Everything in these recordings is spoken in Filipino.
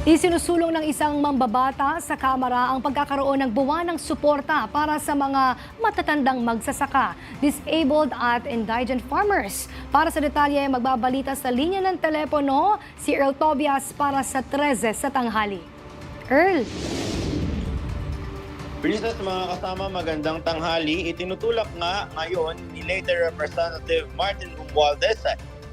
Isinusulong ng isang mambabata sa Kamara ang pagkakaroon ng buwanang suporta para sa mga matatandang magsasaka, disabled at indigent farmers. Para sa detalye, magbabalita sa linya ng telepono si Earl Tobias para sa 13 sa tanghali. Earl. Princess, mga kasama, magandang tanghali. Itinutulak nga ngayon ni late Representative Martin Romualdez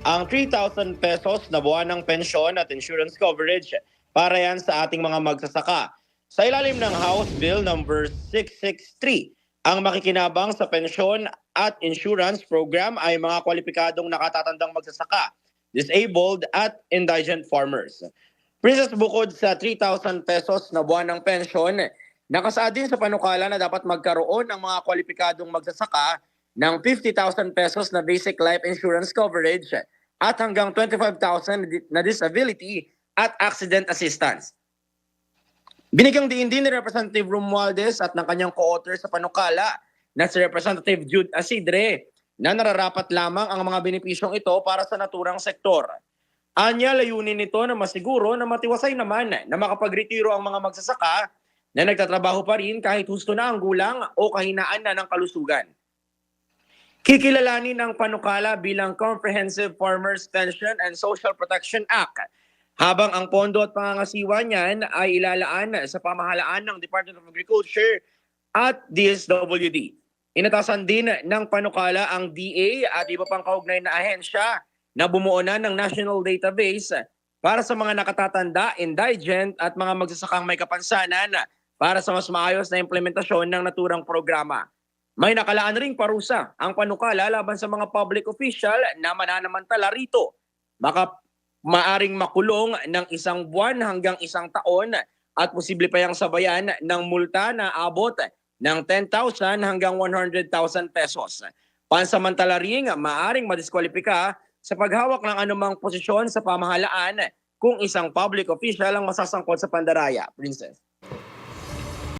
ang 3,000 pesos na buwanang pensyon at insurance coverage para yan sa ating mga magsasaka. Sa ilalim ng House Bill number 663, ang makikinabang sa pensyon at insurance program ay mga kwalipikadong nakatatandang magsasaka, disabled at indigent farmers. Princess, bukod sa 3,000 pesos na buwanang pensyon, nakasaad din sa panukala na dapat magkaroon ng mga kwalipikadong magsasaka ng 50,000 pesos na basic life insurance coverage at hanggang 25,000 na disability at accident assistance. Binigyang diin din ni Representative Romualdez at ng kanyang co-author sa panukala na si Representative Jude Asidre na nararapat lamang ang mga benepisyong ito para sa naturang sektor. Anya, layunin nito na masiguro na matiwasay naman na makapagretiro ang mga magsasaka na nagtatrabaho pa rin kahit husto na ang gulang o kahinaan na ng kalusugan. Kikilalanin ng panukala bilang Comprehensive Farmers Pension and Social Protection Act, habang ang pondo at pangangasiwa niyan ay ilalaan sa pamahalaan ng Department of Agriculture at DSWD. Inatasan din ng panukala ang DA at iba pang kaugnay na ahensya na bumuo na ng National Database para sa mga nakatatanda, indigent at mga magsasakang may kapansanan para sa mas maayos na implementasyon ng naturang programa. May nakalaan ring parusa ang panukala laban sa mga public official na mananamantala rito. Maaring makulong ng 1 buwan hanggang 1 taon at posible pa yang sabayan ng multa na abot ng 10,000 hanggang 100,000 pesos. Pansamantala ring maaring madiskwalipika sa paghawak ng anumang posisyon sa pamahalaan kung isang public official ang masasangkot sa pandaraya. Princess.